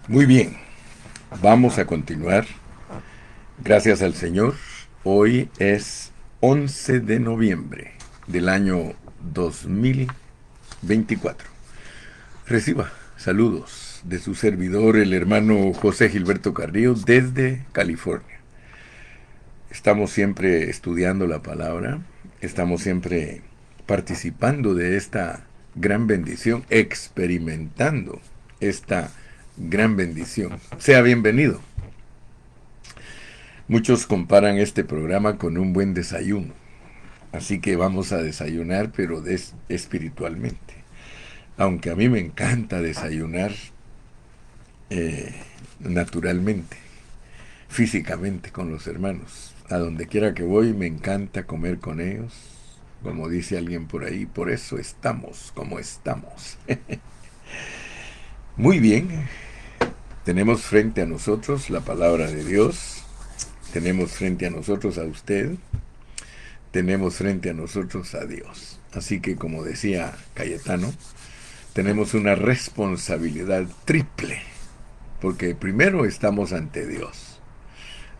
Muy bien, vamos a continuar. Gracias al Señor. Hoy es 11 de noviembre del año 2024. Reciba saludos de su servidor, el hermano José Gilberto Carrillo, desde California. Estamos siempre estudiando la palabra, estamos siempre participando de esta gran bendición, experimentando esta gran bendición. Sea bienvenido. Muchos comparan este programa con un buen desayuno, así que vamos a desayunar, pero espiritualmente. Aunque a mí me encanta desayunar eh, naturalmente, físicamente con los hermanos. A donde quiera que voy me encanta comer con ellos, como dice alguien por ahí, por eso estamos como estamos. Muy bien, tenemos frente a nosotros la palabra de Dios, tenemos frente a nosotros a usted, tenemos frente a nosotros a Dios. Así que, como decía Cayetano, tenemos una responsabilidad triple, porque primero estamos ante Dios,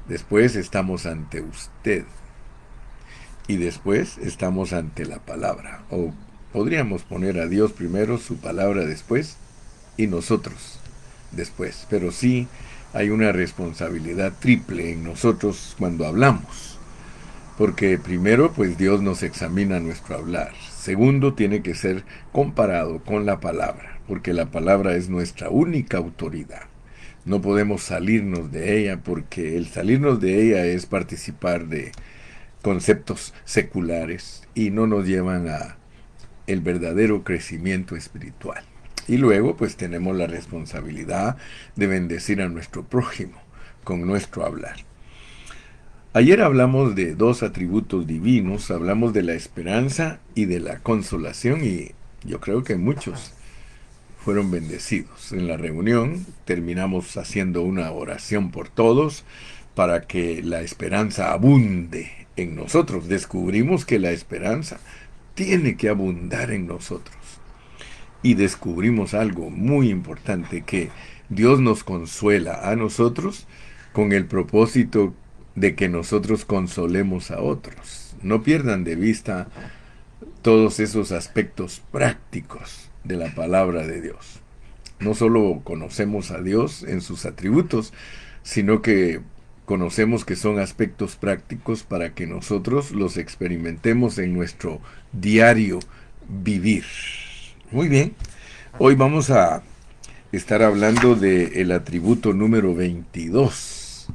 después estamos ante usted y después estamos ante la palabra. O podríamos poner a Dios primero, su palabra después y nosotros después. Pero sí hay una responsabilidad triple en nosotros cuando hablamos. Porque primero, pues Dios nos examina nuestro hablar. Segundo, tiene que ser comparado con la palabra, porque la palabra es nuestra única autoridad. No podemos salirnos de ella, porque el salirnos de ella es participar de conceptos seculares y no nos llevan a el verdadero crecimiento espiritual. Y luego, pues tenemos la responsabilidad de bendecir a nuestro prójimo con nuestro hablar. Ayer hablamos de dos atributos divinos, hablamos de la esperanza y de la consolación y yo creo que muchos fueron bendecidos. En la reunión terminamos haciendo una oración por todos para que la esperanza abunde en nosotros. Descubrimos que la esperanza tiene que abundar en nosotros. Y descubrimos algo muy importante, que Dios nos consuela a nosotros con el propósito de que nosotros consolemos a otros. No pierdan de vista todos esos aspectos prácticos de la palabra de Dios. No solo conocemos a Dios en sus atributos, sino que conocemos que son aspectos prácticos para que nosotros los experimentemos en nuestro diario vivir. Muy bien, hoy vamos a estar hablando del atributo número 22.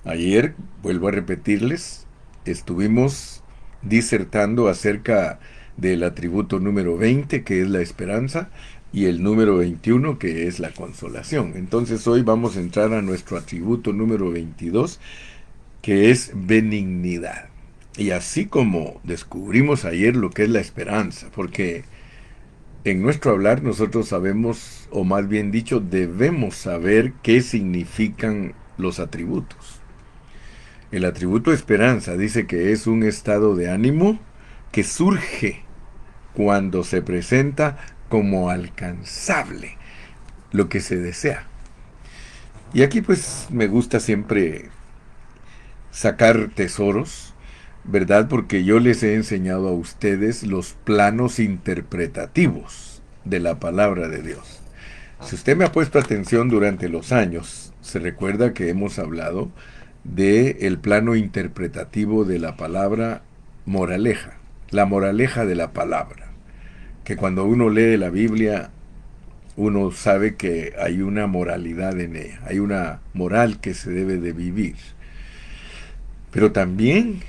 Ayer, vuelvo a repetirles, estuvimos disertando acerca del atributo número 20, que es la esperanza, y el número 21, que es la consolación. Entonces hoy vamos a entrar a nuestro atributo número 22, que es benignidad. Y así como descubrimos ayer lo que es la esperanza, porque en nuestro hablar nosotros sabemos, o más bien dicho, debemos saber qué significan los atributos. El atributo esperanza dice que es un estado de ánimo que surge cuando se presenta como alcanzable lo que se desea. Y aquí pues me gusta siempre sacar tesoros, ¿verdad? Porque yo les he enseñado a ustedes los planos interpretativos de la palabra de Dios. Si usted me ha puesto atención durante los años, se recuerda que hemos hablado de el plano interpretativo de la palabra moraleja, la moraleja de la palabra, que cuando uno lee la Biblia, uno sabe que hay una moralidad en ella, hay una moral que se debe de vivir. Pero también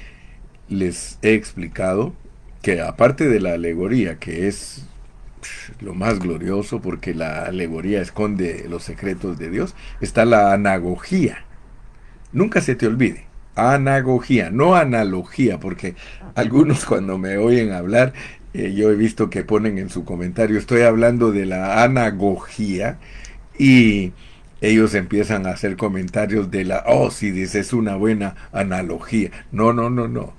les he explicado que aparte de la alegoría, que es lo más glorioso porque la alegoría esconde los secretos de Dios, está la anagogía. Nunca se te olvide, anagogía, no analogía, porque algunos cuando me oyen hablar, yo he visto que ponen en su comentario, estoy hablando de la anagogía, y ellos empiezan a hacer comentarios de la, oh, si dices una buena analogía. No, no, no, no.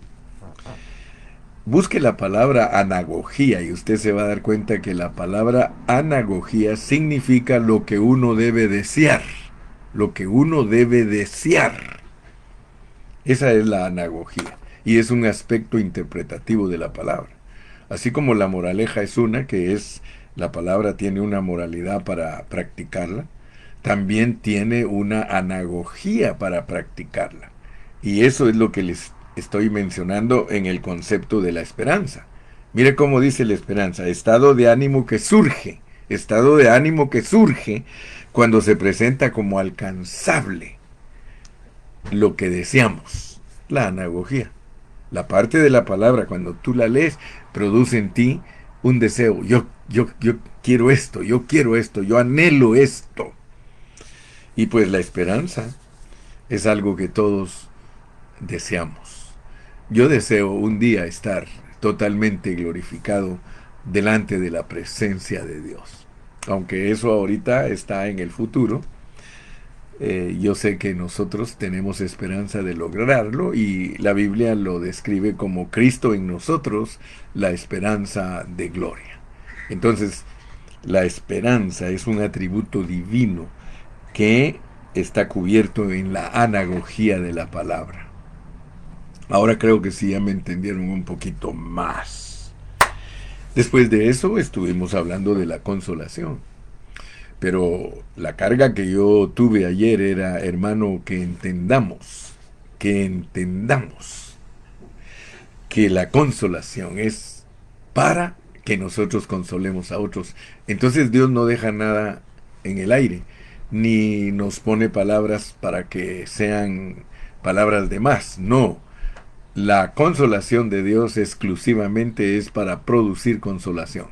Busque la palabra anagogía y usted se va a dar cuenta que la palabra anagogía significa lo que uno debe desear. lo que uno debe desear. Esa es la anagogía, y es un aspecto interpretativo de la palabra. Así como la moraleja es una, que es la palabra tiene una moralidad para practicarla, también tiene una anagogía para practicarla. Y eso es lo que les estoy mencionando en el concepto de la esperanza. Mire cómo dice la esperanza, estado de ánimo que surge cuando se presenta como alcanzable lo que deseamos, la anagogía. La parte de la palabra, cuando tú la lees, produce en ti un deseo. Yo quiero esto, yo anhelo esto. Y pues la esperanza es algo que todos deseamos. Yo deseo un día estar totalmente glorificado delante de la presencia de Dios. Aunque eso ahorita está en el futuro, yo sé que nosotros tenemos esperanza de lograrlo y la Biblia lo describe como Cristo en nosotros, la esperanza de gloria. Entonces, la esperanza es un atributo divino que está cubierto en la anagogía de la palabra. Ahora creo que sí ya me entendieron un poquito más. Después de eso estuvimos hablando de la consolación. Pero la carga que yo tuve ayer era, hermano, que entendamos que la consolación es para que nosotros consolemos a otros. Entonces Dios no deja nada en el aire, ni nos pone palabras para que sean palabras de más. No, la consolación de Dios exclusivamente es para producir consolación.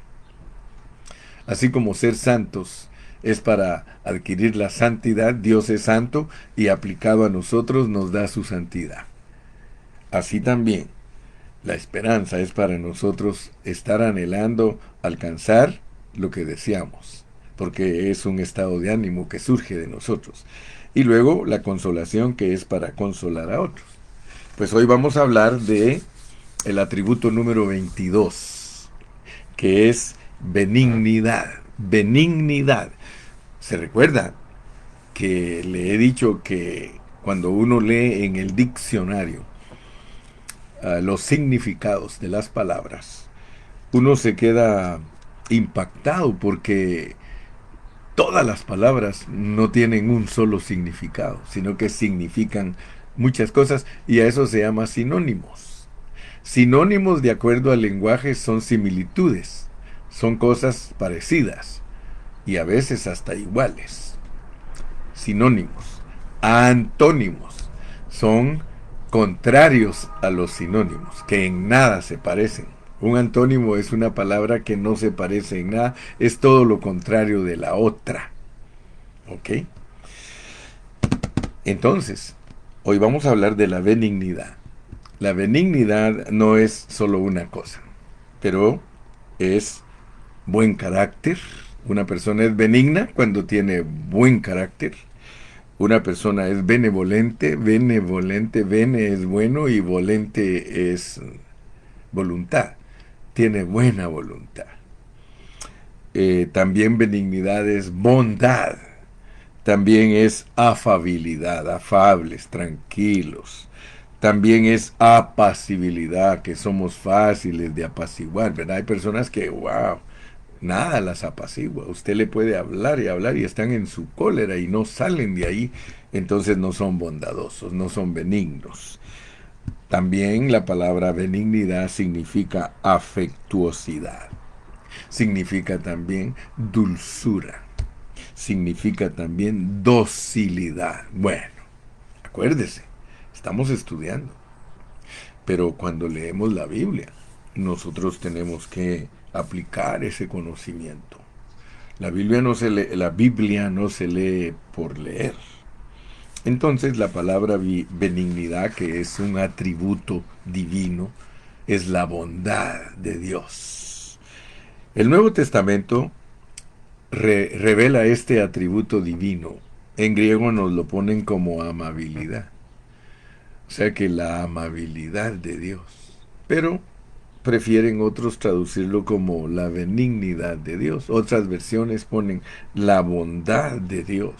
Así como ser santos es para adquirir la santidad, Dios es santo y aplicado a nosotros nos da su santidad. Así también, la esperanza es para nosotros estar anhelando alcanzar lo que deseamos, porque es un estado de ánimo que surge de nosotros. Y luego la consolación, que es para consolar a otros. Pues hoy vamos a hablar de el atributo número 22, que es benignidad. Benignidad. Se recuerda que le he dicho que cuando uno lee en el diccionario los significados de las palabras, uno se queda impactado porque todas las palabras no tienen un solo significado, sino que significan muchas cosas y a eso se llama sinónimos. Sinónimos, de acuerdo al lenguaje, son similitudes, son cosas parecidas y a veces hasta iguales. Sinónimos. Antónimos son contrarios a los sinónimos, que en nada se parecen. Un antónimo es una palabra que no se parece en nada, es todo lo contrario de la otra. ¿Ok? Entonces, hoy vamos a hablar de la benignidad. La benignidad no es solo una cosa, pero es buen carácter. Una persona es benigna cuando tiene buen carácter. Una persona es benevolente, bene es bueno y volente es voluntad. Tiene buena voluntad. También benignidad es bondad. También es afabilidad, afables, tranquilos. También es apacibilidad, que somos fáciles de apaciguar, ¿verdad? Hay personas que, wow, nada las apacigua. Usted le puede hablar y están en su cólera y no salen de ahí. Entonces no son bondadosos, no son benignos. También la palabra benignidad significa afectuosidad. Significa también dulzura. Significa también docilidad. Bueno, acuérdese, estamos estudiando. Pero cuando leemos la Biblia, nosotros tenemos que aplicar ese conocimiento. La Biblia no se lee por leer. Entonces la palabra benignidad, que es un atributo divino, es la bondad de Dios. El Nuevo Testamento revela este atributo divino. En griego nos lo ponen como amabilidad. O sea que la amabilidad de Dios. Pero prefieren otros traducirlo como la benignidad de Dios. Otras versiones ponen la bondad de Dios.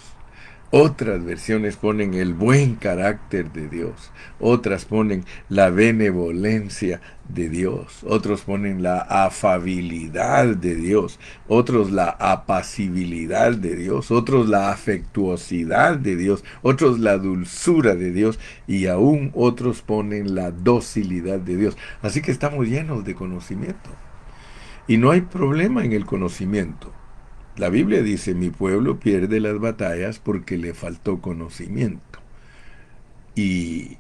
Otras versiones ponen el buen carácter de Dios. Otras ponen la benevolencia de Dios. Otros ponen la afabilidad de Dios. Otros la apacibilidad de Dios. Otros la afectuosidad de Dios. Otros la dulzura de Dios. Y aún otros ponen la docilidad de Dios. Así que estamos llenos de conocimiento. Y no hay problema en el conocimiento. La Biblia dice, mi pueblo pierde las batallas porque le faltó conocimiento. Y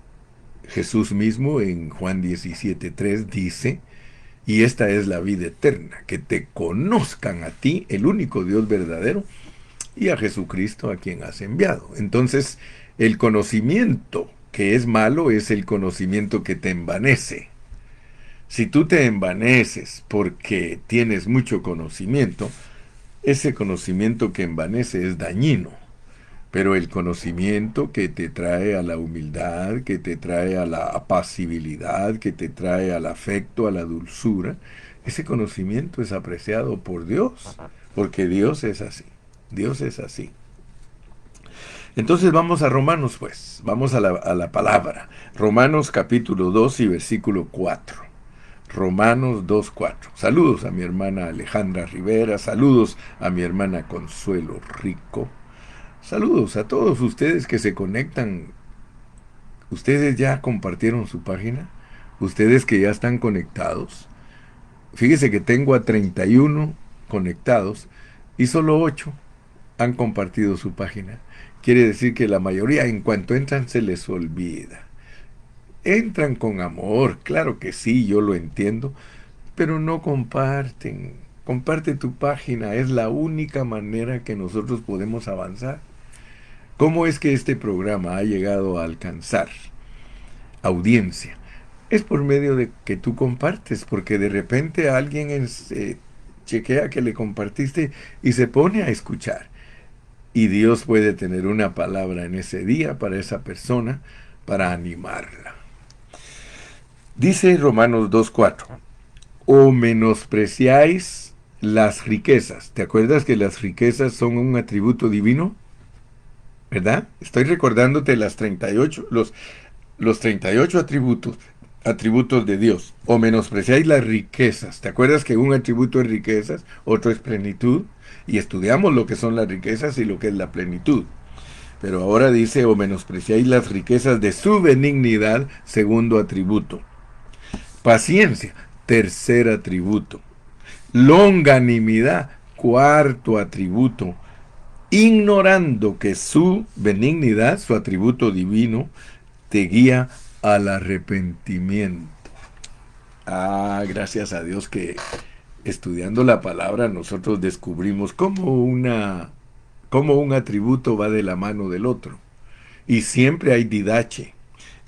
Jesús mismo en Juan 17:3 dice, y esta es la vida eterna, que te conozcan a ti, el único Dios verdadero, y a Jesucristo a quien has enviado. Entonces, el conocimiento que es malo es el conocimiento que te envanece. Si tú te envaneces porque tienes mucho conocimiento, ese conocimiento que envanece es dañino, pero el conocimiento que te trae a la humildad, que te trae a la apacibilidad, que te trae al afecto, a la dulzura, ese conocimiento es apreciado por Dios, porque Dios es así, Dios es así. Entonces vamos a Romanos, pues, vamos a la palabra. Romanos capítulo 2 y versículo 4. Romanos 2:4. Saludos a mi hermana Alejandra Rivera, saludos a mi hermana Consuelo Rico, saludos a todos ustedes que se conectan. ¿Ustedes ya compartieron su página? ¿Ustedes que ya están conectados? Fíjese que tengo a 31 conectados y solo 8 han compartido su página. Quiere decir que la mayoría en cuanto entran se les olvida. Entran con amor, claro que sí, yo lo entiendo, pero no comparten. Comparte tu página, es la única manera que nosotros podemos avanzar. ¿Cómo es que este programa ha llegado a alcanzar audiencia? Es por medio de que tú compartes, porque de repente alguien chequea que le compartiste y se pone a escuchar. Y Dios puede tener una palabra en ese día para esa persona, para animarla. Dice Romanos 2:4. O menospreciáis las riquezas. ¿Te acuerdas que las riquezas son un atributo divino? ¿Verdad? Estoy recordándote los 38 atributos de Dios. O menospreciáis las riquezas. ¿Te acuerdas que un atributo es riquezas, otro es plenitud? Y estudiamos lo que son las riquezas y lo que es la plenitud. Pero ahora dice, o menospreciáis las riquezas de su benignidad, segundo atributo. Paciencia, tercer atributo. Longanimidad, cuarto atributo, ignorando que su benignidad, su atributo divino, te guía al arrepentimiento. Gracias a Dios que estudiando la palabra nosotros descubrimos cómo un atributo va de la mano del otro. Y siempre hay didache.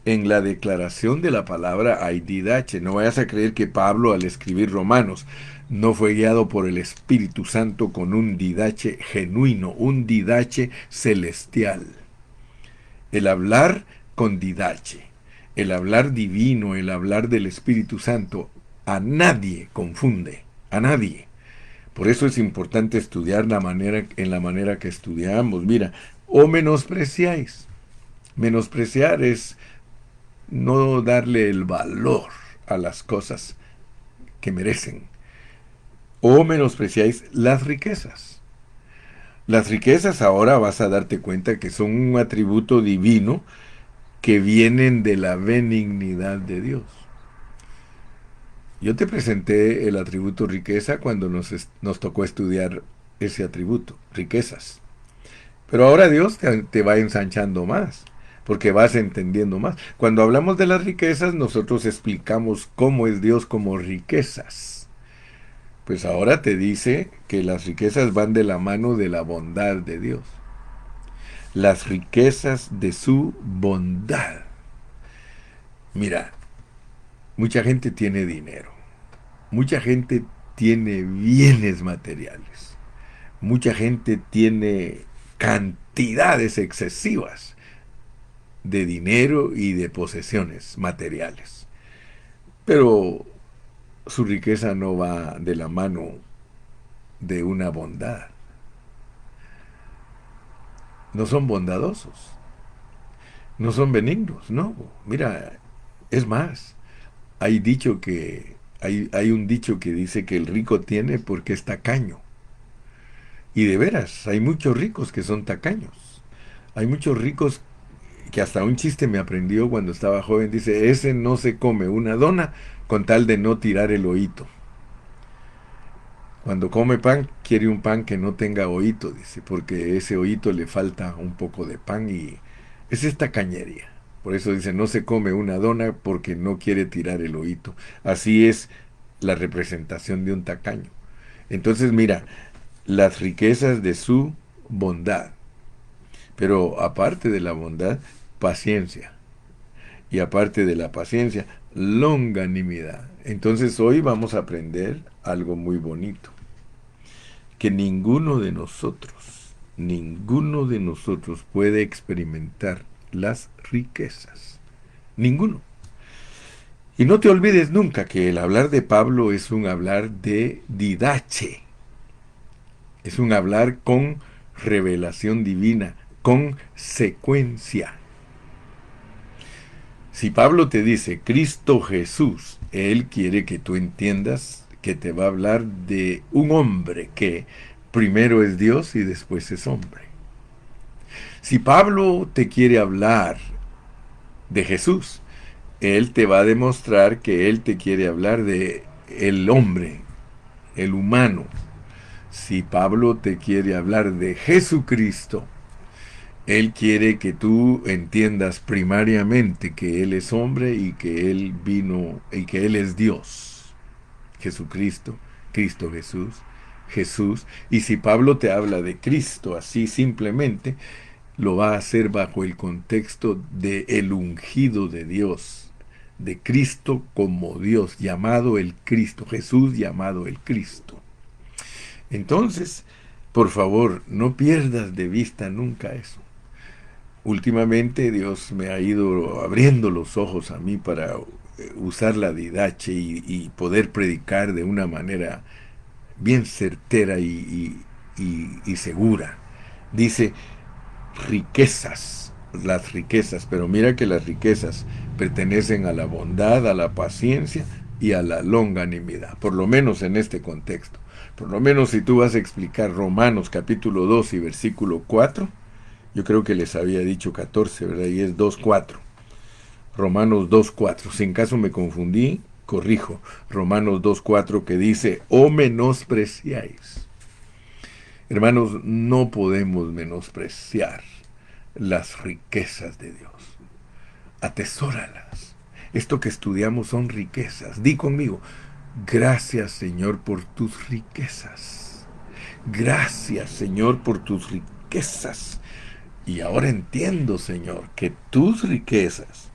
En la declaración de la palabra hay didache. No vayas a creer que Pablo, al escribir Romanos, no fue guiado por el Espíritu Santo con un didache genuino, un didache celestial. El hablar con didache, el hablar divino, el hablar del Espíritu Santo, a nadie confunde, a nadie. Por eso es importante estudiar en la manera que estudiamos. Mira, o menospreciáis. Menospreciar es no darle el valor a las cosas que merecen. O menospreciáis las riquezas. Las riquezas ahora vas a darte cuenta que son un atributo divino que vienen de la benignidad de Dios. Yo te presenté el atributo riqueza cuando nos tocó estudiar ese atributo, riquezas. Pero ahora Dios te va ensanchando más, porque vas entendiendo más. Cuando hablamos de las riquezas, nosotros explicamos cómo es Dios como riquezas. Pues ahora te dice que las riquezas van de la mano de la bondad de Dios. Las riquezas de su bondad. Mira, mucha gente tiene dinero. Mucha gente tiene bienes materiales. Mucha gente tiene cantidades excesivas de dinero y de posesiones materiales. Pero su riqueza no va de la mano de una bondad. no son bondadosos, no son benignos, no. Mira, es más, hay un dicho que dice que el rico tiene porque es tacaño. Y de veras, hay muchos ricos que son tacaños. Hay muchos ricos que hasta un chiste me aprendió cuando estaba joven. Dice, ese no se come una dona con tal de no tirar el oíto. Cuando come pan, quiere un pan que no tenga oíto, dice, porque ese oíto le falta un poco de pan y es esta cañería. Por eso dice, no se come una dona porque no quiere tirar el oíto. Así es la representación de un tacaño. Entonces, mira, las riquezas de su bondad, pero aparte de la bondad, paciencia. Y aparte de la paciencia, longanimidad. Entonces hoy vamos a aprender algo muy bonito, que ninguno de nosotros puede experimentar las riquezas. Ninguno. Y no te olvides nunca que el hablar de Pablo es un hablar de didache, es un hablar con revelación divina, con secuencia. Si Pablo te dice Cristo Jesús, él quiere que tú entiendas que te va a hablar de un hombre que primero es Dios y después es hombre. Si Pablo te quiere hablar de Jesús, él te va a demostrar que él te quiere hablar de el hombre, el humano. Si Pablo te quiere hablar de Jesucristo, él quiere que tú entiendas primariamente que Él es hombre y que Él vino y que Él es Dios. Jesucristo, Cristo Jesús, Jesús. Y si Pablo te habla de Cristo así simplemente, lo va a hacer bajo el contexto de el ungido de Dios, de Cristo como Dios, llamado el Cristo, Jesús llamado el Cristo. Entonces, por favor, no pierdas de vista nunca eso. Últimamente Dios me ha ido abriendo los ojos a mí para usar la didache y poder predicar de una manera bien certera y segura. Dice riquezas, las riquezas, pero mira que las riquezas pertenecen a la bondad, a la paciencia y a la longanimidad, por lo menos en este contexto. Por lo menos si tú vas a explicar Romanos capítulo 2 y versículo 4, yo creo que les había dicho 14, ¿verdad? Y es 2:4. Romanos 2:4. Si en caso me confundí, corrijo. Romanos 2:4 que dice, o menospreciáis. Hermanos, no podemos menospreciar las riquezas de Dios. Atesóralas. Esto que estudiamos son riquezas. Di conmigo, gracias Señor por tus riquezas. Gracias Señor por tus riquezas. Y ahora entiendo, Señor, que tus riquezas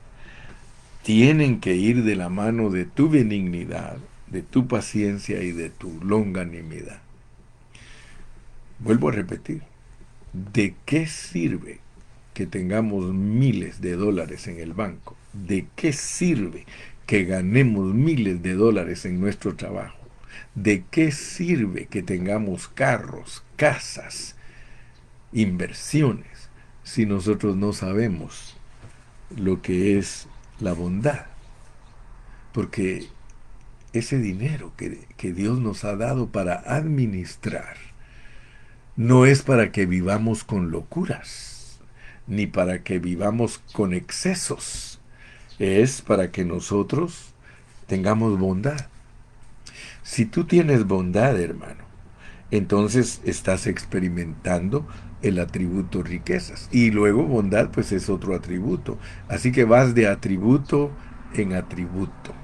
tienen que ir de la mano de tu benignidad, de tu paciencia y de tu longanimidad. Vuelvo a repetir, ¿de qué sirve que tengamos miles de dólares en el banco? ¿De qué sirve que ganemos miles de dólares en nuestro trabajo? ¿De qué sirve que tengamos carros, casas, inversiones, si nosotros no sabemos lo que es la bondad? Porque ese dinero que Dios nos ha dado para administrar no es para que vivamos con locuras, ni para que vivamos con excesos. Es para que nosotros tengamos bondad. Si tú tienes bondad, hermano, entonces estás experimentando el atributo riquezas. Y luego bondad, pues es otro atributo. Así que vas de atributo en atributo.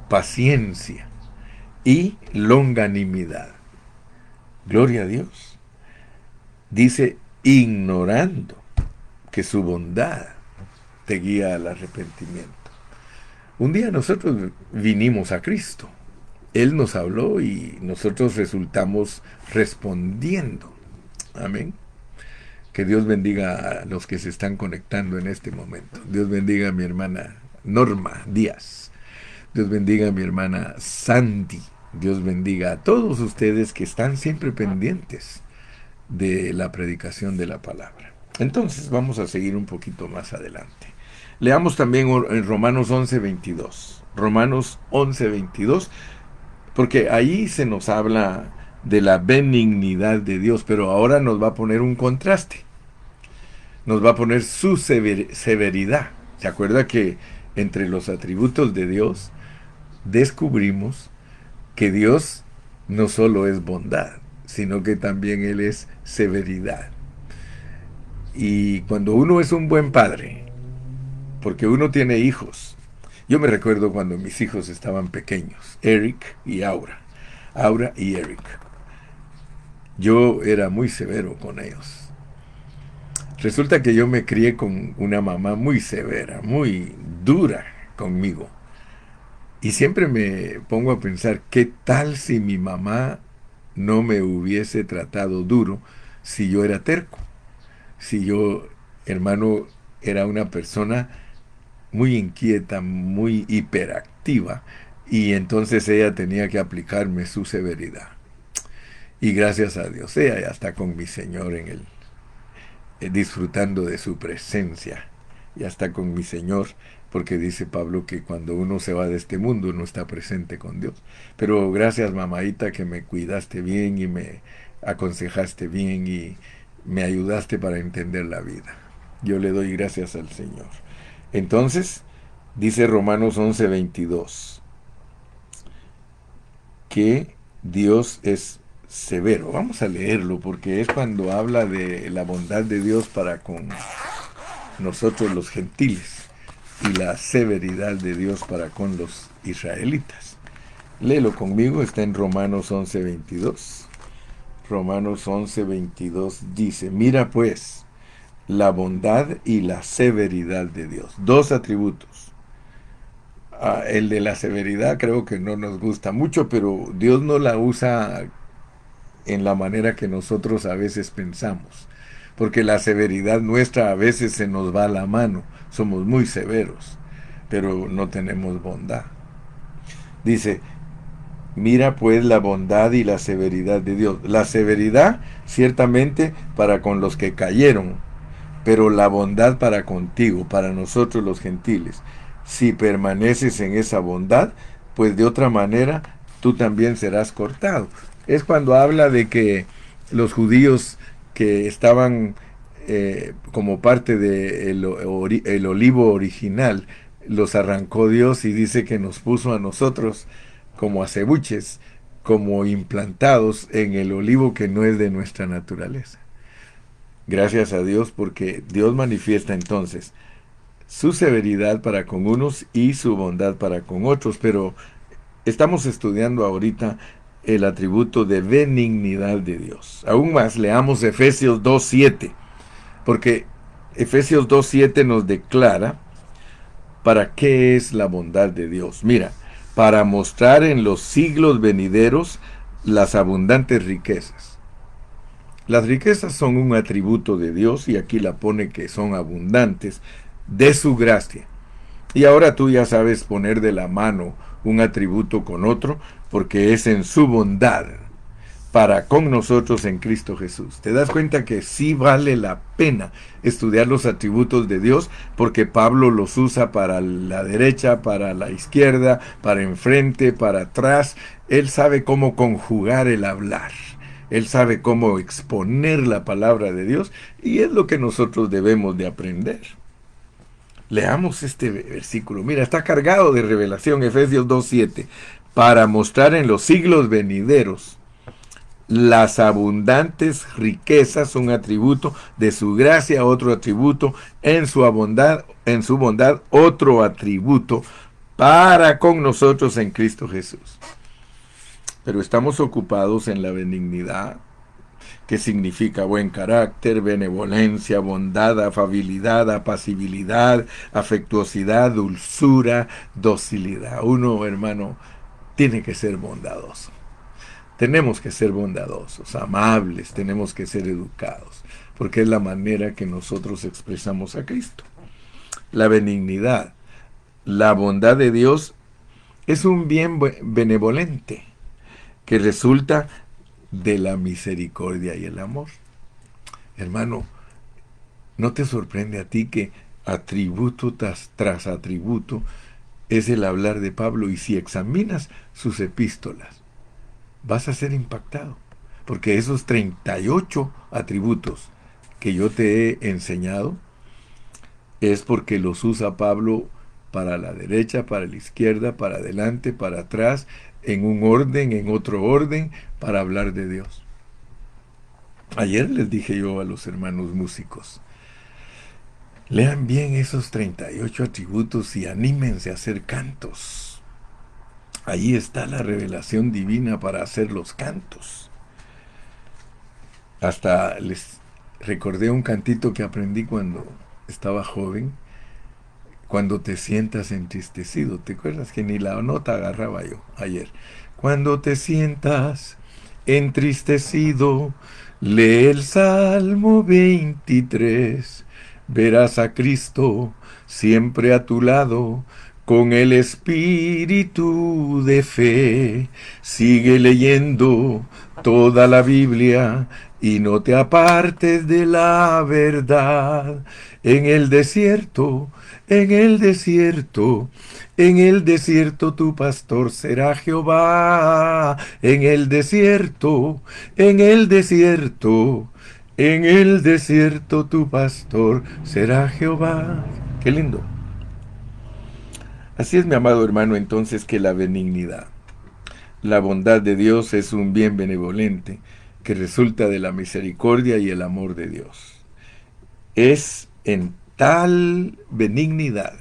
Paciencia y longanimidad. Gloria a Dios. Dice, ignorando que su bondad te guía al arrepentimiento. Un día nosotros vinimos a Cristo. Él nos habló y nosotros resultamos respondiendo. Amén. Que Dios bendiga a los que se están conectando en este momento. Dios bendiga a mi hermana Norma Díaz. Dios bendiga a mi hermana Sandy. Dios bendiga a todos ustedes que están siempre pendientes de la predicación de la palabra. Entonces vamos a seguir un poquito más adelante. Leamos también en Romanos 11:22. Romanos 11:22, porque ahí se nos habla de la benignidad de Dios, pero ahora nos va a poner un contraste. Nos va a poner su severidad. ¿Se acuerda que entre los atributos de Dios descubrimos que Dios no solo es bondad, sino que también Él es severidad? Y cuando uno es un buen padre, porque uno tiene hijos, yo me recuerdo cuando mis hijos estaban pequeños, Eric y Aura, Aura y Eric, yo era muy severo con ellos. Resulta que yo me crié con una mamá muy severa, muy dura conmigo. Y siempre me pongo a pensar, ¿qué tal si mi mamá no me hubiese tratado duro si yo era terco? Si yo, hermano, era una persona muy inquieta, muy hiperactiva, y entonces ella tenía que aplicarme su severidad. Y gracias a Dios, ella ya está con mi Señor en el, disfrutando de su presencia. Ya está con mi Señor, porque dice Pablo que cuando uno se va de este mundo no está presente con Dios. Pero gracias, mamadita, que me cuidaste bien y me aconsejaste bien y me ayudaste para entender la vida. Yo le doy gracias al Señor. Entonces, dice Romanos 11:22, que Dios es severo. Vamos a leerlo porque es cuando habla de la bondad de Dios para con nosotros los gentiles y la severidad de Dios para con los israelitas. Léelo conmigo, está en Romanos 11:22. Romanos 11:22 dice, mira pues la bondad y la severidad de Dios. Dos atributos. El de la severidad creo que no nos gusta mucho, pero Dios no la usa en la manera que nosotros a veces pensamos. Porque la severidad nuestra a veces se nos va a la mano. Somos muy severos, pero no tenemos bondad. Dice, mira pues la bondad y la severidad de Dios. La severidad ciertamente para con los que cayeron, pero la bondad para contigo, para nosotros los gentiles. Si permaneces en esa bondad, pues de otra manera tú también serás cortado. Es cuando habla de que los judíos que estaban como parte del el olivo original, los arrancó Dios y dice que nos puso a nosotros como acebuches, como implantados en el olivo que no es de nuestra naturaleza. Gracias a Dios porque Dios manifiesta entonces su severidad para con unos y su bondad para con otros, pero estamos estudiando ahorita el atributo de benignidad de Dios. Aún más, leamos Efesios 2:7, porque Efesios 2:7 nos declara para qué es la bondad de Dios. Mira, para mostrar en los siglos venideros las abundantes riquezas. Las riquezas son un atributo de Dios y aquí la pone que son abundantes de su gracia. Y ahora tú ya sabes poner de la mano un atributo con otro porque es en su bondad para con nosotros en Cristo Jesús. ¿Te das cuenta que sí vale la pena estudiar los atributos de Dios? Porque Pablo los usa para la derecha, para la izquierda, para enfrente, para atrás. Él sabe cómo conjugar el hablar. Él sabe cómo exponer la palabra de Dios y es lo que nosotros debemos de aprender. Leamos este versículo. Mira, está cargado de revelación, Efesios 2:7, para mostrar en los siglos venideros las abundantes riquezas, un atributo de su gracia, otro atributo en su bondad, otro atributo para con nosotros en Cristo Jesús. Pero estamos ocupados en la benignidad, que significa buen carácter, benevolencia, bondad, afabilidad, apacibilidad, afectuosidad, dulzura, docilidad. Uno, hermano, tiene que ser bondadoso. Tenemos que ser bondadosos, amables, tenemos que ser educados, porque es la manera que nosotros expresamos a Cristo. La benignidad, la bondad de Dios es un bien benevolente que resulta de la misericordia y el amor. Hermano, ¿No te sorprende a ti que atributo tras atributo es el hablar de Pablo? Y si examinas sus epístolas, vas a ser impactado, porque esos 38 atributos que yo te he enseñado es porque los usa Pablo para la derecha, para la izquierda, para adelante, para atrás, en un orden, en otro orden, para hablar de Dios. Ayer les dije yo a los hermanos músicos, lean bien esos 38 atributos y anímense a hacer cantos. Ahí está la revelación divina para hacer los cantos. Hasta les recordé un cantito que aprendí cuando estaba joven. Cuando te sientas entristecido, ¿te acuerdas que ni la nota agarraba yo ayer? Cuando te sientas entristecido, lee el Salmo 23. Verás a Cristo siempre a tu lado, con el espíritu de fe. Sigue leyendo toda la Biblia y no te apartes de la verdad. En el desierto, en el desierto, en el desierto tu pastor será Jehová. En el desierto, en el desierto, en el desierto tu pastor será Jehová. Qué lindo. Así es, mi amado hermano, entonces, que la benignidad, la bondad de Dios es un bien benevolente que resulta de la misericordia y el amor de Dios. Es en tal benignidad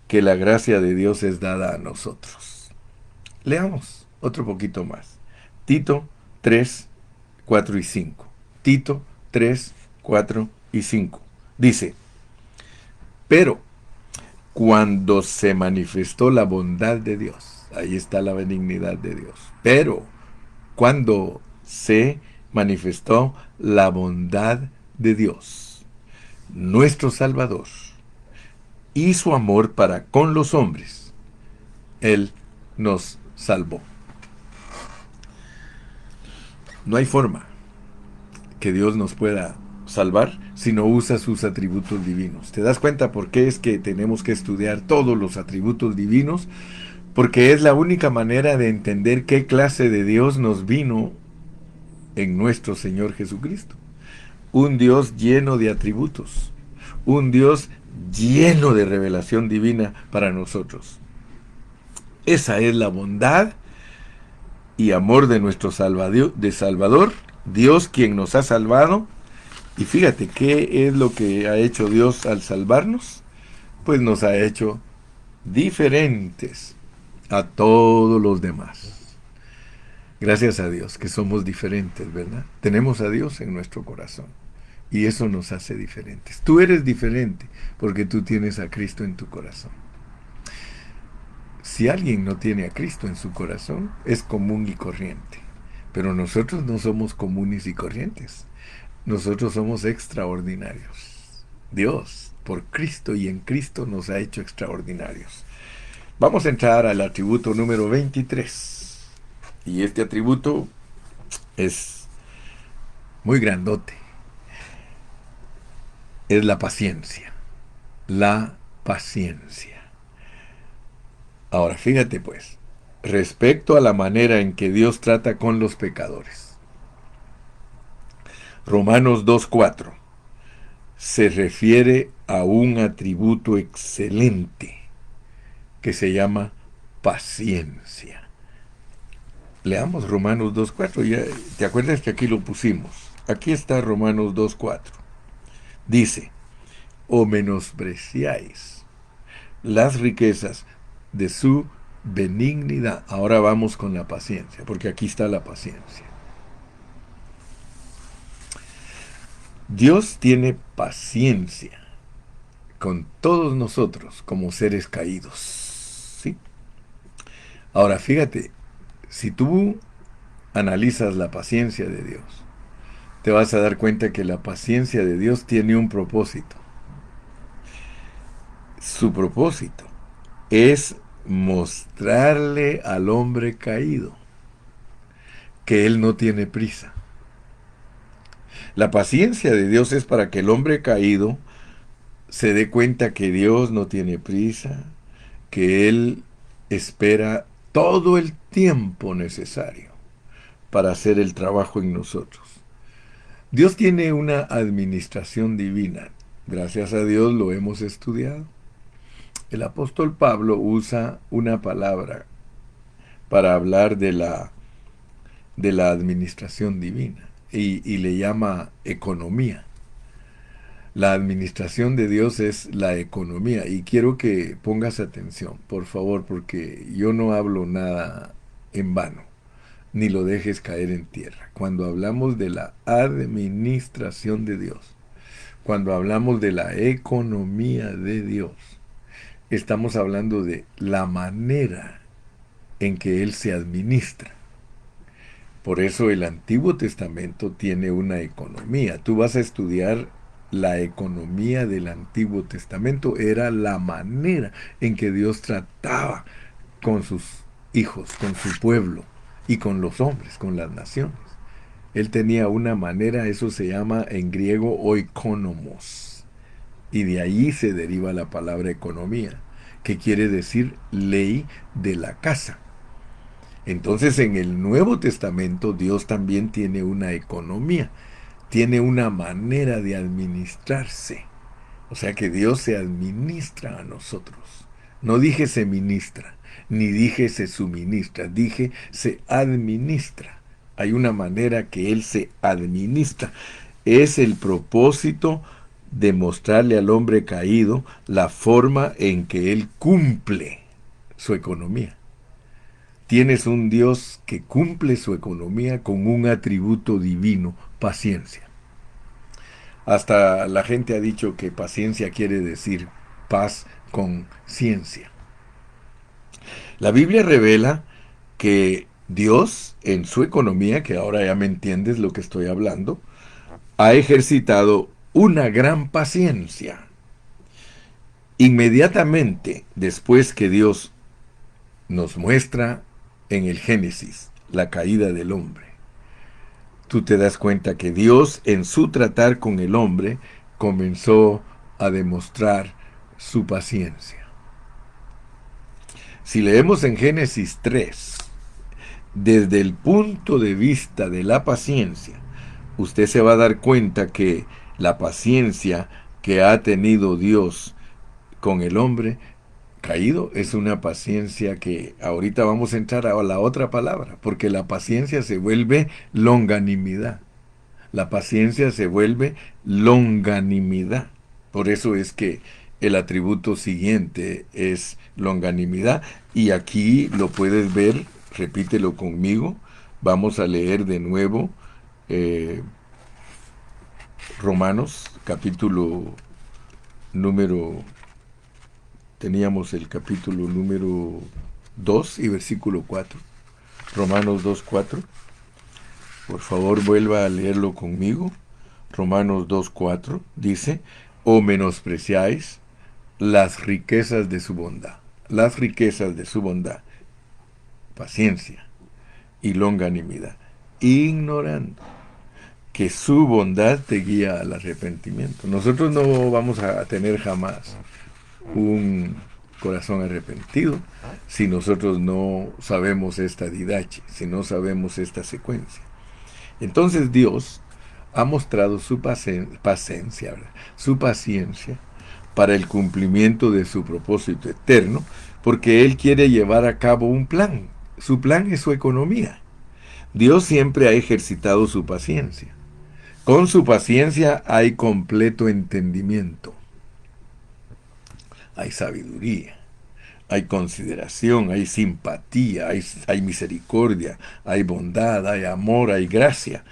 que la gracia de Dios es dada a nosotros. Leamos otro poquito más. Tito 3, 4 y 5. Tito 3, 4 y 5. Dice, pero cuando se manifestó la bondad de Dios, ahí está la benignidad de Dios, pero cuando se manifestó la bondad de Dios, nuestro Salvador, y su amor para con los hombres, Él nos salvó. No hay forma que Dios nos pueda salvar si no usa sus atributos divinos. ¿Te das cuenta por qué es que tenemos que estudiar todos los atributos divinos? Porque es la única manera de entender qué clase de Dios nos vino en nuestro Señor Jesucristo. Un Dios lleno de atributos, un Dios lleno de revelación divina para nosotros. Esa es la bondad y amor de nuestro Salvador, Dios quien nos ha salvado. Y fíjate, ¿qué es lo que ha hecho Dios al salvarnos? Pues nos ha hecho diferentes a todos los demás. Gracias a Dios que somos diferentes, ¿verdad? Tenemos a Dios en nuestro corazón y eso nos hace diferentes. Tú eres diferente porque tú tienes a Cristo en tu corazón. Si alguien no tiene a Cristo en su corazón, es común y corriente. Pero nosotros no somos comunes y corrientes. Nosotros somos extraordinarios. Dios, por Cristo y en Cristo, nos ha hecho extraordinarios. Vamos a entrar al atributo número 23. Y este atributo es muy grandote. Es la paciencia. La paciencia. Ahora, fíjate pues, respecto a la manera en que Dios trata con los pecadores. Romanos 2:4 se refiere a un atributo excelente que se llama paciencia. Leamos Romanos 2:4. Ya, ¿te acuerdas que aquí lo pusimos? Aquí está Romanos 2:4. Dice, o menospreciáis las riquezas de su benignidad. Ahora vamos con la paciencia, porque aquí está la paciencia. Dios tiene paciencia con todos nosotros como seres caídos. ¿Sí? Ahora fíjate, si tú analizas la paciencia de Dios, te vas a dar cuenta que la paciencia de Dios tiene un propósito. Su propósito es mostrarle al hombre caído que él no tiene prisa. La paciencia de Dios es para que el hombre caído se dé cuenta que Dios no tiene prisa, que Él espera todo el tiempo necesario para hacer el trabajo en nosotros. Dios tiene una administración divina. Gracias a Dios lo hemos estudiado. El apóstol Pablo usa una palabra para hablar de la administración divina y le llama economía. La administración de Dios es la economía y quiero que pongas atención, por favor, porque yo no hablo nada en vano, ni lo dejes caer en tierra. Cuando hablamos de la administración de Dios, cuando hablamos de la economía de Dios, estamos hablando de la manera en que Él se administra. Por eso el Antiguo Testamento tiene una economía. Tú vas a estudiar la economía del Antiguo Testamento. Era la manera en que Dios trataba con sus hijos, con su pueblo y con los hombres, con las naciones. Él tenía una manera, eso se llama en griego oikonomos. Y de ahí se deriva la palabra economía, que quiere decir ley de la casa. Entonces en el Nuevo Testamento Dios también tiene una economía, tiene una manera de administrarse. O sea que Dios se administra a nosotros. No dije se ministra, ni dije se suministra, dije se administra. Hay una manera que Él se administra. Es el propósito de mostrarle al hombre caído la forma en que Él cumple su economía. Tienes un Dios que cumple su economía con un atributo divino, paciencia. Hasta la gente ha dicho que paciencia quiere decir paz con ciencia. La Biblia revela que Dios, en su economía, que ahora ya me entiendes lo que estoy hablando, ha ejercitado una gran paciencia. Inmediatamente después que Dios nos muestra en el Génesis la caída del hombre, tú te das cuenta que Dios en su tratar con el hombre comenzó a demostrar su paciencia. Si leemos en Génesis 3, desde el punto de vista de la paciencia, usted se va a dar cuenta que la paciencia que ha tenido Dios con el hombre caído es una paciencia que ahorita vamos a entrar a la otra palabra, porque la paciencia se vuelve longanimidad. La paciencia se vuelve longanimidad. Por eso es que el atributo siguiente es longanimidad. Y aquí lo puedes ver, repítelo conmigo. Vamos a leer de nuevo Romanos, capítulo número... Teníamos el capítulo número 2 y versículo 4. Romanos 2:4. Por favor, vuelva a leerlo conmigo. Romanos 2:4 dice: o menospreciáis las riquezas de su bondad. Las riquezas de su bondad, paciencia y longanimidad, ignorando que su bondad te guía al arrepentimiento. Nosotros no vamos a tener jamás un corazón arrepentido si nosotros no sabemos esta didache, si no sabemos esta secuencia. Entonces Dios ha mostrado su paciencia para el cumplimiento de su propósito eterno, porque Él quiere llevar a cabo un plan. Su plan es su economía. Dios siempre ha ejercitado su paciencia. Con su paciencia hay completo entendimiento. Hay sabiduría, hay consideración, hay simpatía, hay misericordia, hay bondad, hay amor, hay gracia.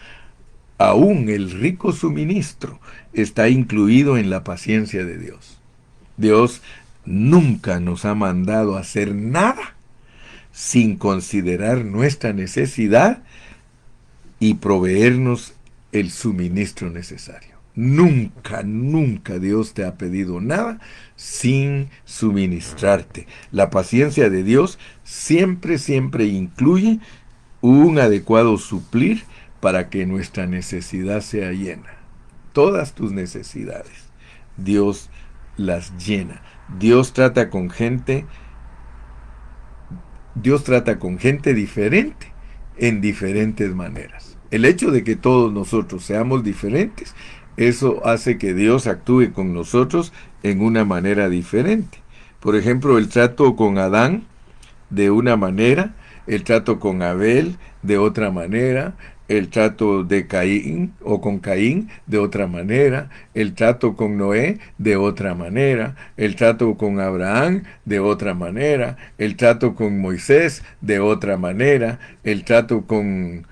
Aún el rico suministro está incluido en la paciencia de Dios. Dios nunca nos ha mandado a hacer nada sin considerar nuestra necesidad y proveernos el suministro necesario. Nunca, nunca Dios te ha pedido nada sin suministrarte. La paciencia de Dios siempre, siempre incluye un adecuado suplir para que nuestra necesidad sea llena. Todas tus necesidades, Dios las llena. Dios trata con gente diferente en diferentes maneras. El hecho de que todos nosotros seamos diferentes, eso hace que Dios actúe con nosotros en una manera diferente. Por ejemplo, el trato con Adán de una manera, el trato con Abel de otra manera, el trato de Caín o con Caín de otra manera, el trato con Noé de otra manera, el trato con Abraham de otra manera, el trato con Moisés de otra manera, el trato con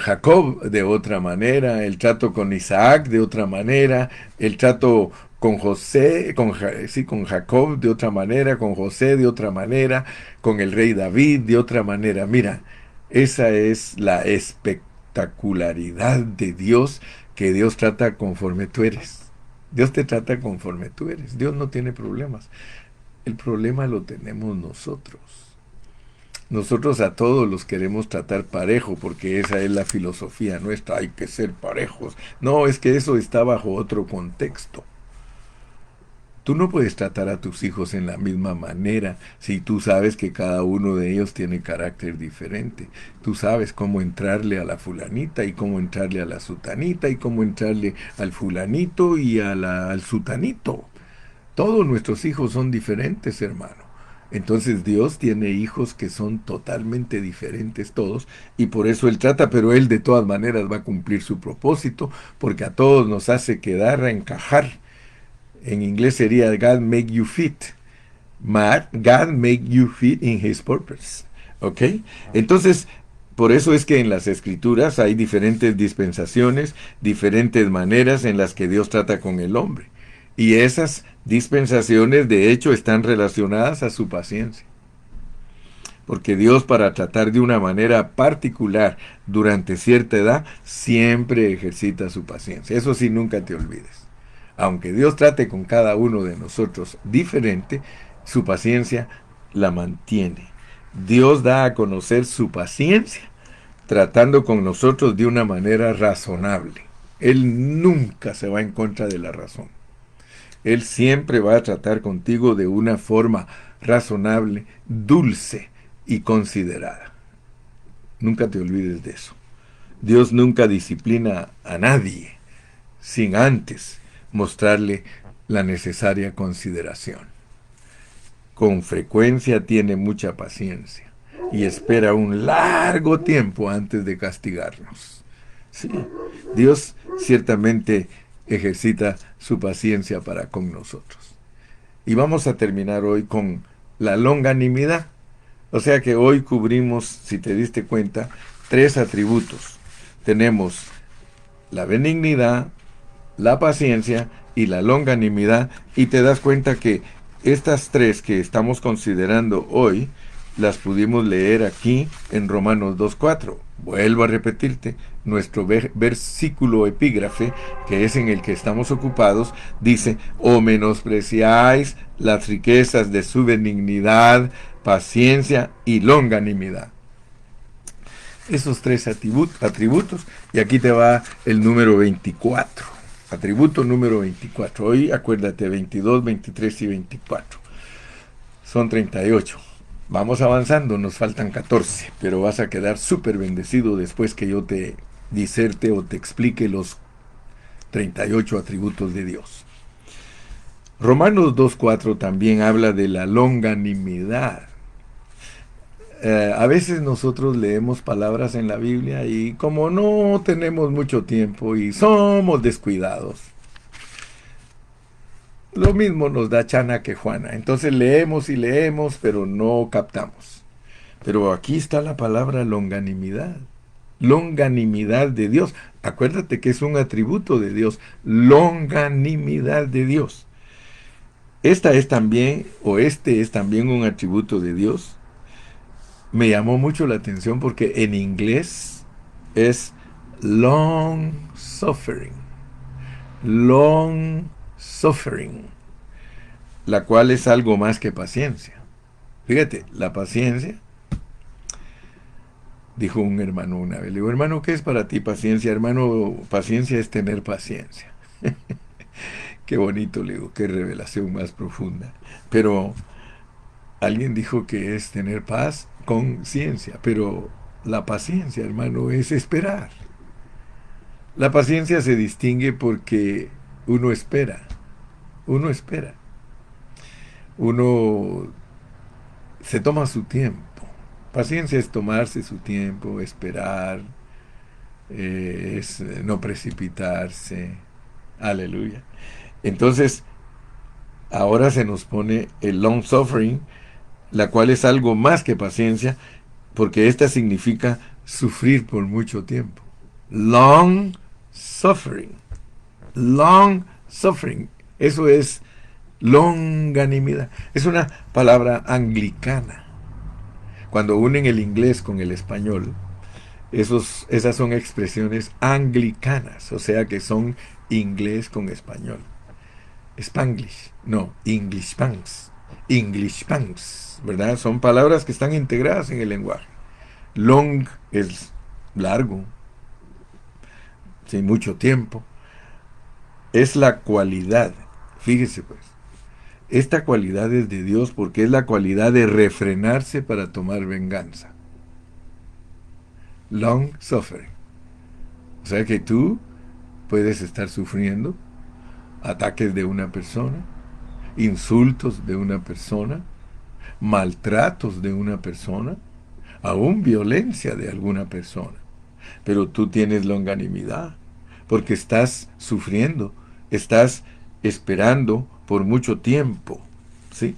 Jacob de otra manera, el trato con Isaac de otra manera, el trato con José, con Jacob de otra manera, con José de otra manera, con el rey David de otra manera. Mira, esa es la espectacularidad de Dios, que Dios trata conforme tú eres. Dios te trata conforme tú eres. Dios no tiene problemas. El problema lo tenemos nosotros. Nosotros a todos los queremos tratar parejo, porque esa es la filosofía nuestra, hay que ser parejos. No, es que eso está bajo otro contexto. Tú no puedes tratar a tus hijos en la misma manera si tú sabes que cada uno de ellos tiene carácter diferente. Tú sabes cómo entrarle a la fulanita y cómo entrarle a la sutanita y cómo entrarle al fulanito y al sutanito. Todos nuestros hijos son diferentes, hermano. Entonces Dios tiene hijos que son totalmente diferentes todos, y por eso Él trata, pero Él de todas maneras va a cumplir su propósito, porque a todos nos hace quedar a encajar. En inglés sería God make you fit. God make you fit in His purpose. ¿Ok? Entonces, por eso es que en las Escrituras hay diferentes dispensaciones, diferentes maneras en las que Dios trata con el hombre. Y esas dispensaciones, de hecho, están relacionadas a su paciencia. Porque Dios, para tratar de una manera particular durante cierta edad, siempre ejercita su paciencia. Eso sí, nunca te olvides. Aunque Dios trate con cada uno de nosotros diferente, su paciencia la mantiene. Dios da a conocer su paciencia tratando con nosotros de una manera razonable. Él nunca se va en contra de la razón. Él siempre va a tratar contigo de una forma razonable, dulce y considerada. Nunca te olvides de eso. Dios nunca disciplina a nadie sin antes mostrarle la necesaria consideración. Con frecuencia tiene mucha paciencia y espera un largo tiempo antes de castigarnos. Sí, Dios ciertamente ejercita su paciencia para con nosotros. Y vamos a terminar hoy con la longanimidad. O sea que hoy cubrimos, si te diste cuenta, 3 atributos. Tenemos la benignidad, la paciencia y la longanimidad, y te das cuenta que estas 3 que estamos considerando hoy las pudimos leer aquí en Romanos 2:4. Vuelvo a repetirte, nuestro versículo epígrafe, que es en el que estamos ocupados, dice: o menospreciáis las riquezas de su benignidad, paciencia y longanimidad. Esos 3 atributos, y aquí te va el número 24. Atributo número 24. Hoy acuérdate, 22, 23 y 24. Son 38. Vamos avanzando, nos faltan 14, pero vas a quedar súper bendecido después que yo te diserte o te explique los 38 atributos de Dios. Romanos 2:4 también habla de la longanimidad. A veces nosotros leemos palabras en la Biblia y como no tenemos mucho tiempo y somos descuidados, lo mismo nos da Chana que Juana. Entonces leemos y leemos, pero no captamos. Pero aquí está la palabra longanimidad. Longanimidad de Dios. Acuérdate que es un atributo de Dios. Longanimidad de Dios. Este es también un atributo de Dios. Me llamó mucho la atención porque en inglés es long suffering. Long suffering, la cual es algo más que paciencia. Fíjate, la paciencia Dijo un hermano una vez. Le digo, hermano, ¿qué es para ti paciencia? Hermano, paciencia es tener paciencia. Qué bonito, le digo, qué revelación más profunda. Pero alguien dijo que es tener paz con ciencia, pero la paciencia, hermano, es esperar. La paciencia se distingue porque uno espera, uno espera, uno se toma su tiempo. Paciencia es tomarse su tiempo, esperar, es no precipitarse. Aleluya. Entonces, ahora se nos pone el long suffering, la cual es algo más que paciencia, porque esta significa sufrir por mucho tiempo. Long suffering. Long suffering. Eso es longanimidad. Es una palabra anglicana. Cuando unen el inglés con el español, esas son expresiones anglicanas, o sea que son inglés con español. Spanglish, no, English Spanks. English Spanks, ¿verdad? Son palabras que están integradas en el lenguaje. Long es largo, sin mucho tiempo. Es la cualidad, fíjese pues, esta cualidad es de Dios porque es la cualidad de refrenarse para tomar venganza. Long suffering. O sea que tú puedes estar sufriendo ataques de una persona, insultos de una persona, maltratos de una persona, aún violencia de alguna persona. Pero tú tienes longanimidad, porque estás sufriendo, estás esperando por mucho tiempo, ¿sí?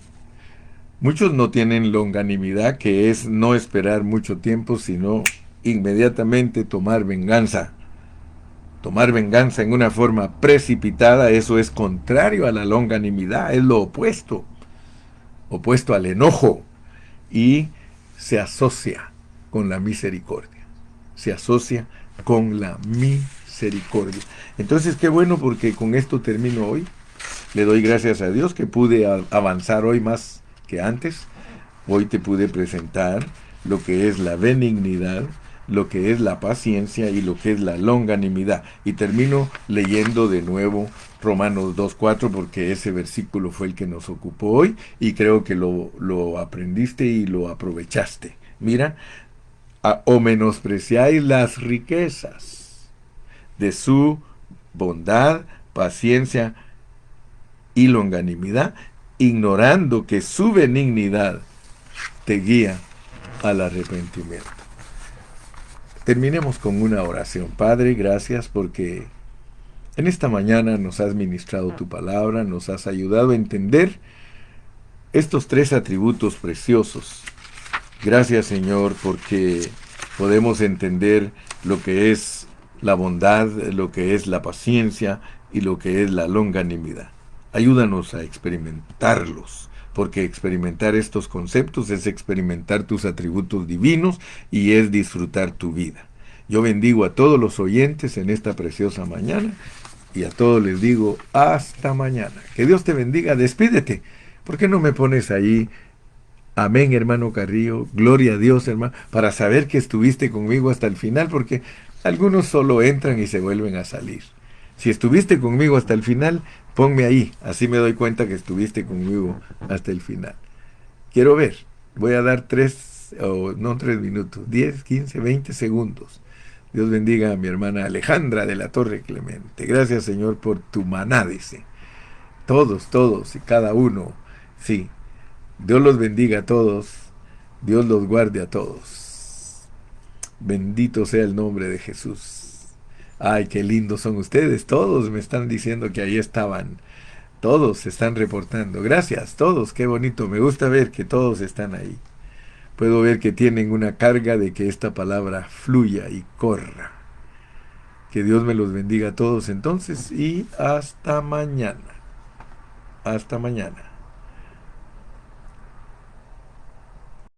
Muchos no tienen longanimidad, que es no esperar mucho tiempo, sino inmediatamente tomar venganza. Tomar venganza en una forma precipitada, eso es contrario a la longanimidad, es lo opuesto, opuesto al enojo, y se asocia con la misericordia. Se asocia con la misericordia. Entonces, qué bueno, porque con esto termino hoy. Le doy gracias a Dios que pude avanzar hoy más que antes. Hoy te pude presentar lo que es la benignidad, lo que es la paciencia y lo que es la longanimidad. Y termino leyendo de nuevo Romanos 2:4, porque ese versículo fue el que nos ocupó hoy y creo que lo aprendiste y lo aprovechaste. Mira, o menospreciáis las riquezas de su bondad, paciencia y longanimidad, ignorando que su benignidad te guía al arrepentimiento. Terminemos con una oración. Padre, gracias porque en esta mañana nos has ministrado tu palabra, nos has ayudado a entender estos tres atributos preciosos. Gracias, Señor, porque podemos entender lo que es la bondad, lo que es la paciencia y lo que es la longanimidad. Ayúdanos a experimentarlos, porque experimentar estos conceptos es experimentar tus atributos divinos y es disfrutar tu vida. Yo bendigo a todos los oyentes en esta preciosa mañana y a todos les digo hasta mañana. Que Dios te bendiga. Despídete. ¿Por qué no me pones ahí? Amén, hermano Carrillo. Gloria a Dios, hermano, para saber que estuviste conmigo hasta el final, porque algunos solo entran y se vuelven a salir. Si estuviste conmigo hasta el final, ponme ahí. Así me doy cuenta que estuviste conmigo hasta el final. Quiero ver. Voy a dar 3 minutos, 10, 15, 20 segundos. Dios bendiga a mi hermana Alejandra de la Torre Clemente. Gracias, Señor, por tu maná, dice. Todos y cada uno. Sí. Dios los bendiga a todos. Dios los guarde a todos. Bendito sea el nombre de Jesús. Ay, qué lindos son ustedes. Todos me están diciendo que ahí estaban. Todos se están reportando. Gracias, todos. Qué bonito. Me gusta ver que todos están ahí. Puedo ver que tienen una carga de que esta palabra fluya y corra. Que Dios me los bendiga a todos entonces y hasta mañana. Hasta mañana.